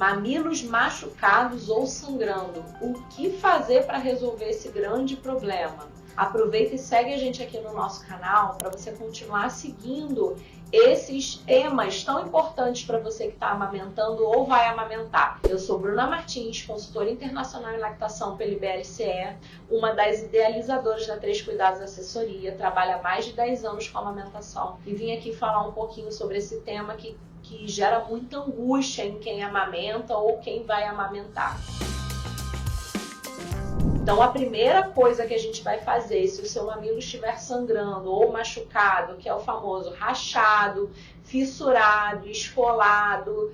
Mamilos machucados ou sangrando. O que fazer para resolver esse grande problema? Aproveita e segue a gente aqui no nosso canal para você continuar seguindo esses temas tão importantes para você que está amamentando ou vai amamentar. Eu sou Bruna Martins, consultora internacional em lactação pela IBRCE, uma das idealizadoras da Três Cuidados Assessoria, trabalho há mais de 10 anos com amamentação e vim aqui falar um pouquinho sobre esse tema que gera muita angústia em quem amamenta ou quem vai amamentar. Então, a primeira coisa que a gente vai fazer, se o seu mamilo estiver sangrando ou machucado, que é o famoso rachado, fissurado, esfolado,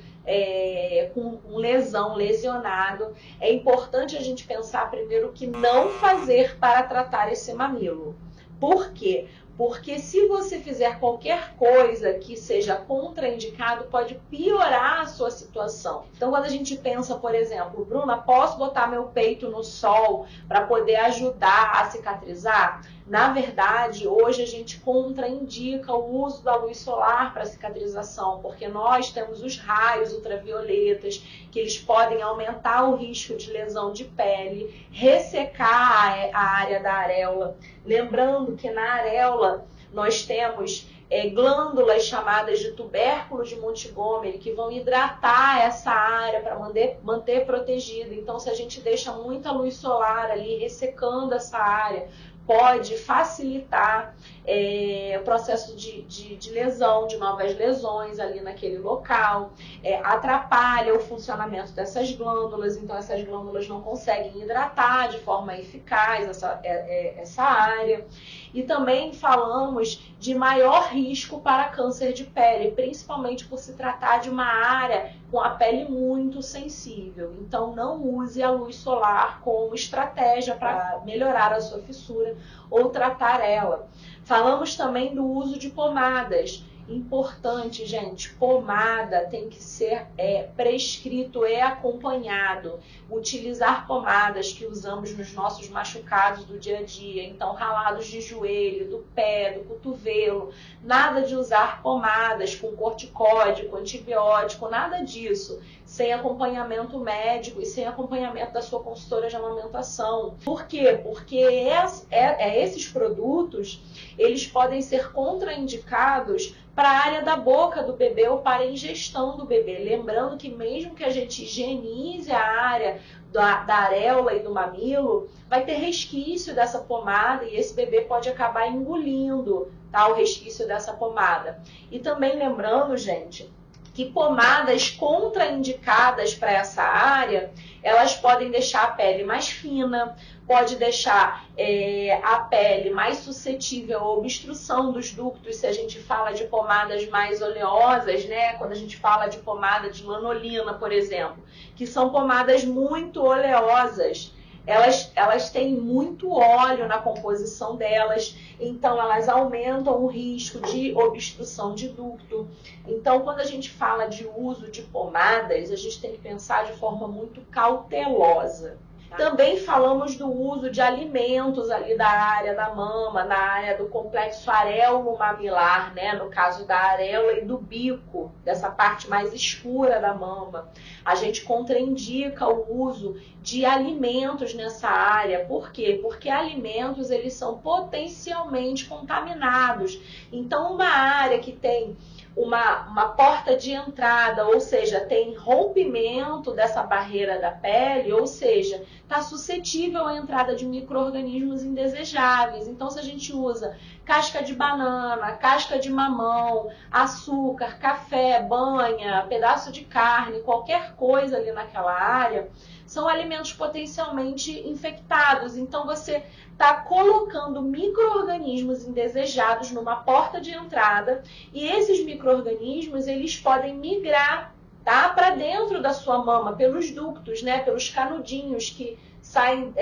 com lesão, lesionado, é importante a gente pensar primeiro o que não fazer para tratar esse mamilo. Por quê? Porque se você fizer qualquer coisa que seja contraindicado, pode piorar a sua situação. Então, quando a gente pensa, por exemplo, Bruna, posso botar meu peito no sol para poder ajudar a cicatrizar? Na verdade, hoje a gente contraindica o uso da luz solar para cicatrização, porque nós temos os raios ultravioletas, que eles podem aumentar o risco de lesão de pele, ressecar a área da areola. Lembrando que na areola nós temos glândulas chamadas de tubérculos de Montgomery que vão hidratar essa área para manter protegida. Então, se a gente deixa muita luz solar ali ressecando essa área, pode facilitar o processo de lesão, de novas lesões ali naquele local, atrapalha o funcionamento dessas glândulas, então essas glândulas não conseguem hidratar de forma eficaz essa área. E também falamos de maior risco para câncer de pele, principalmente por se tratar de uma área com a pele muito sensível. Então não use a luz solar como estratégia para melhorar a sua fissura ou tratar ela. Falamos também do uso de pomadas. Importante, gente, pomada tem que ser prescrito e acompanhado. Utilizar pomadas que usamos nos nossos machucados do dia a dia, então ralados de joelho, do pé, do cotovelo, nada de usar pomadas com corticóide, com antibiótico, nada disso, sem acompanhamento médico e sem acompanhamento da sua consultora de amamentação. Por quê? Porque esses produtos, eles podem ser contraindicados para a área da boca do bebê ou para a ingestão do bebê. Lembrando que mesmo que a gente higienize a área da areola e do mamilo, vai ter resquício dessa pomada e esse bebê pode acabar engolindo, tá, o resquício dessa pomada. E também lembrando, gente, que pomadas contraindicadas para essa área, elas podem deixar a pele mais fina, pode deixar a pele mais suscetível à obstrução dos ductos, se a gente fala de pomadas mais oleosas, né? Quando a gente fala de pomada de lanolina, por exemplo, que são pomadas muito oleosas. Elas têm muito óleo na composição delas, então elas aumentam o risco de obstrução de ducto. Então, quando a gente fala de uso de pomadas, a gente tem que pensar de forma muito cautelosa. Também falamos do uso de alimentos ali da área da mama, na área do complexo areolo-mamilar, né? No caso da areola e do bico, dessa parte mais escura da mama. A gente contraindica o uso de alimentos nessa área. Por quê? Porque alimentos, eles são potencialmente contaminados. Então, uma área que tem uma porta de entrada, ou seja, tem rompimento dessa barreira da pele, ou seja, está suscetível à entrada de micro-organismos indesejáveis. Então, se a gente usa casca de banana, casca de mamão, açúcar, café, banha, pedaço de carne, qualquer coisa ali naquela área, são alimentos potencialmente infectados. Então, você está colocando micro-organismos indesejados numa porta de entrada e esses micro-organismos, eles podem migrar, tá, para dentro da sua mama, pelos ductos, né, pelos canudinhos que saem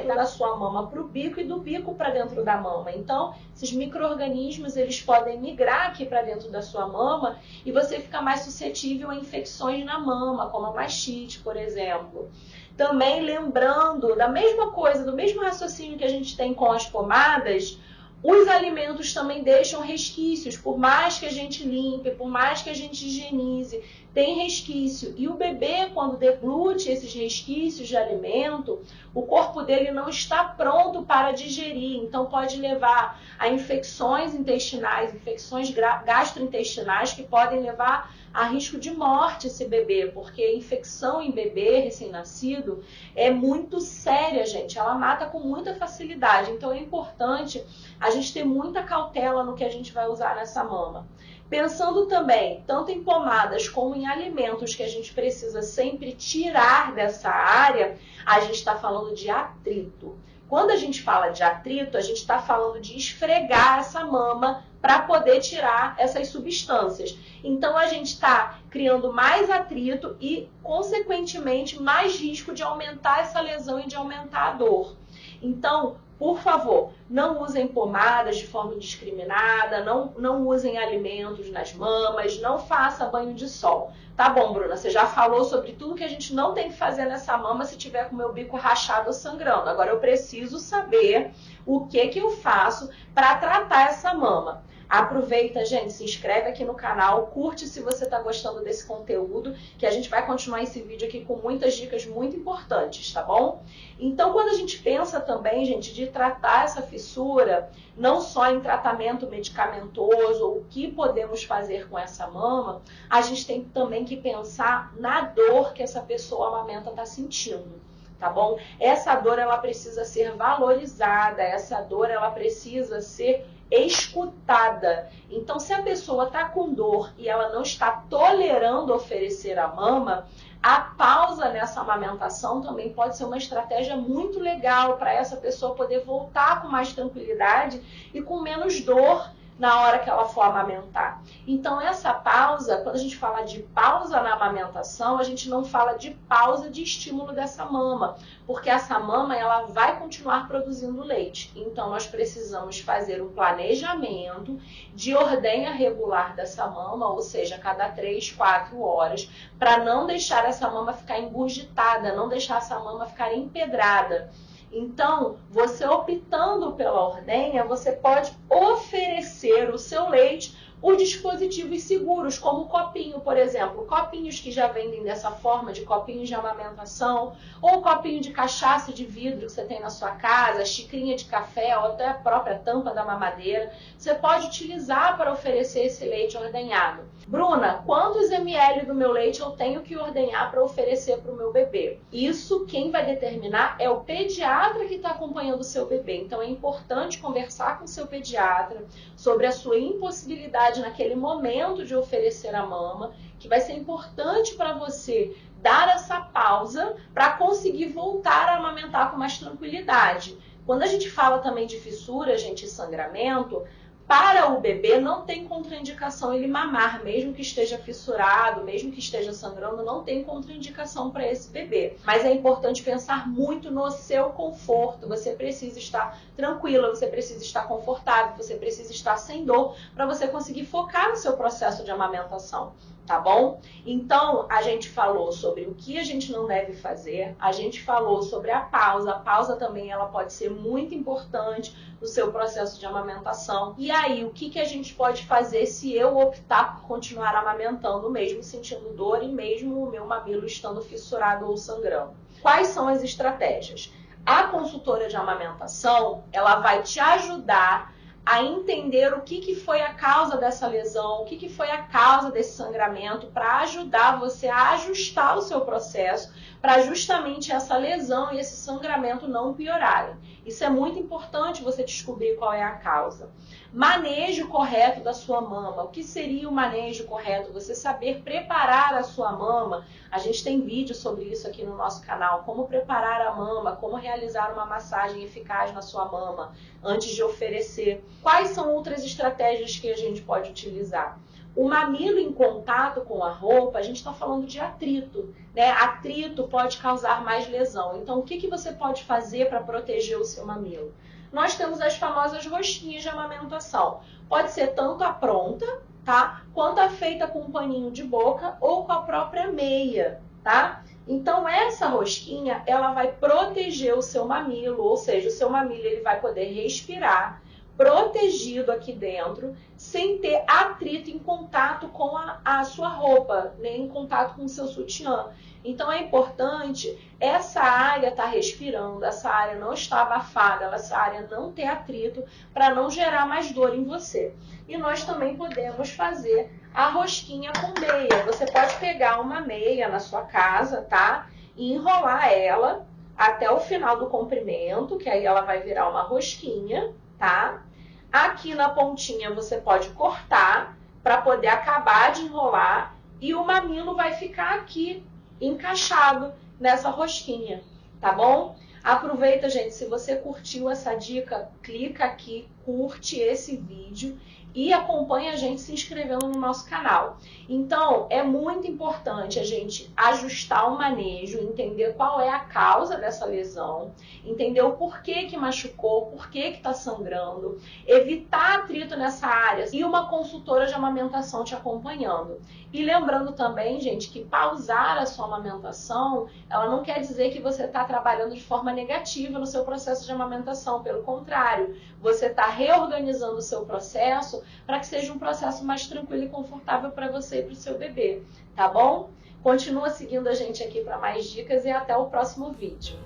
da sua mama para o bico e do bico para dentro da mama. Então, esses micro-organismos, eles podem migrar aqui para dentro da sua mama e você fica mais suscetível a infecções na mama, como a mastite, por exemplo. Também lembrando da mesma coisa, do mesmo raciocínio que a gente tem com as pomadas, Os alimentos também deixam resquícios, por mais que a gente limpe, por mais que a gente higienize, tem resquício. E o bebê, quando deglute esses resquícios de alimento, o corpo dele não está pronto para digerir. Então pode levar a infecções intestinais, infecções gastrointestinais que podem levar a risco de morte esse bebê, porque a infecção em bebê recém-nascido é muito séria, gente. Ela mata com muita facilidade. Então é importante a gente ter muita cautela no que a gente vai usar nessa mama. Pensando também, tanto em pomadas como em alimentos que a gente precisa sempre tirar dessa área, a gente está falando de atrito. Quando a gente fala de atrito, a gente está falando de esfregar essa mama para poder tirar essas substâncias. Então, a gente está criando mais atrito e, consequentemente, mais risco de aumentar essa lesão e de aumentar a dor. Então, por favor, não usem pomadas de forma indiscriminada, não usem alimentos nas mamas, não faça banho de sol. Tá bom, Bruna, você já falou sobre tudo que a gente não tem que fazer nessa mama se tiver com o meu bico rachado ou sangrando. Agora eu preciso saber o que eu faço para tratar essa mama. Aproveita, gente, se inscreve aqui no canal, curte se você está gostando desse conteúdo, que a gente vai continuar esse vídeo aqui com muitas dicas muito importantes, tá bom? Então, quando a gente pensa também, gente, de tratar essa fissura, não só em tratamento medicamentoso, ou o que podemos fazer com essa mama, a gente tem também que pensar na dor que essa pessoa amamenta está sentindo. Tá bom? Essa dor, ela precisa ser valorizada, essa dor, ela precisa ser escutada. Então, se a pessoa está com dor e ela não está tolerando oferecer a mama, a pausa nessa amamentação também pode ser uma estratégia muito legal para essa pessoa poder voltar com mais tranquilidade e com menos dor na hora que ela for amamentar. Então, essa pausa, quando a gente fala de pausa na amamentação, a gente não fala de pausa de estímulo dessa mama, porque essa mama, ela vai continuar produzindo leite. Então, nós precisamos fazer um planejamento de ordenha regular dessa mama, ou seja, a cada 3, 4 horas, para não deixar essa mama ficar engurgitada, não deixar essa mama ficar empedrada. Então, você optando pela ordenha, você pode oferecer o seu leite por dispositivos seguros, como o copinho, por exemplo. Copinhos que já vendem dessa forma, de copinhos de amamentação, ou copinho de cachaça de vidro que você tem na sua casa, xicrinha de café, ou até a própria tampa da mamadeira. Você pode utilizar para oferecer esse leite ordenhado. Bruna, quantos ml do meu leite eu tenho que ordenhar para oferecer para o meu bebê? Isso quem vai determinar é o pediatra que está acompanhando o seu bebê. Então é importante conversar com o seu pediatra sobre a sua impossibilidade naquele momento de oferecer a mama, que vai ser importante para você dar essa pausa para conseguir voltar a amamentar com mais tranquilidade. Quando a gente fala também de fissura, gente, e sangramento, para o bebê não tem contraindicação ele mamar, mesmo que esteja fissurado, mesmo que esteja sangrando, não tem contraindicação para esse bebê. Mas é importante pensar muito no seu conforto, você precisa estar tranquila, você precisa estar confortável, você precisa estar sem dor para você conseguir focar no seu processo de amamentação. Tá bom? Então, a gente falou sobre o que a gente não deve fazer, a gente falou sobre a pausa também ela pode ser muito importante no seu processo de amamentação. E aí, o que a gente pode fazer se eu optar por continuar amamentando, mesmo sentindo dor e mesmo o meu mamilo estando fissurado ou sangrando? Quais são as estratégias? A consultora de amamentação, ela vai te ajudar a entender o que foi a causa dessa lesão, o que foi a causa desse sangramento, para ajudar você a ajustar o seu processo, para justamente essa lesão e esse sangramento não piorarem. Isso é muito importante você descobrir qual é a causa. Manejo correto da sua mama. O que seria o manejo correto? Você saber preparar a sua mama. A gente tem vídeo sobre isso aqui no nosso canal. Como preparar a mama, como realizar uma massagem eficaz na sua mama antes de oferecer. Quais são outras estratégias que a gente pode utilizar? O mamilo em contato com a roupa, a gente está falando de atrito, né? Atrito pode causar mais lesão. Então, o que você pode fazer para proteger o seu mamilo? Nós temos as famosas rosquinhas de amamentação. Pode ser tanto a pronta, tá? Quanto a feita com um paninho de boca ou com a própria meia, tá? Então, essa rosquinha, ela vai proteger o seu mamilo, ou seja, o seu mamilo ele vai poder respirar protegido aqui dentro, sem ter atrito em contato com a sua roupa, nem em contato com o seu sutiã. Então é importante essa área estar respirando, essa área não estar abafada, essa área não ter atrito, para não gerar mais dor em você. E nós também podemos fazer a rosquinha com meia. Você pode pegar uma meia na sua casa, tá? E enrolar ela até o final do comprimento, que aí ela vai virar uma rosquinha, tá? Aqui na pontinha você pode cortar para poder acabar de enrolar e o mamilo vai ficar aqui encaixado nessa rosquinha, tá bom? Aproveita, gente, se você curtiu essa dica, clica aqui, curte esse vídeo e acompanha a gente se inscrevendo no nosso canal. Então, é muito importante a gente ajustar o manejo, entender qual é a causa dessa lesão, entender o porquê que machucou, porquê que está sangrando, evitar atrito nessa área e uma consultora de amamentação te acompanhando. E lembrando também, gente, que pausar a sua amamentação, ela não quer dizer que você está trabalhando de forma negativa no seu processo de amamentação, pelo contrário, você está reorganizando o seu processo para que seja um processo mais tranquilo e confortável para você e para o seu bebê, tá bom? Continua seguindo a gente aqui para mais dicas e até o próximo vídeo.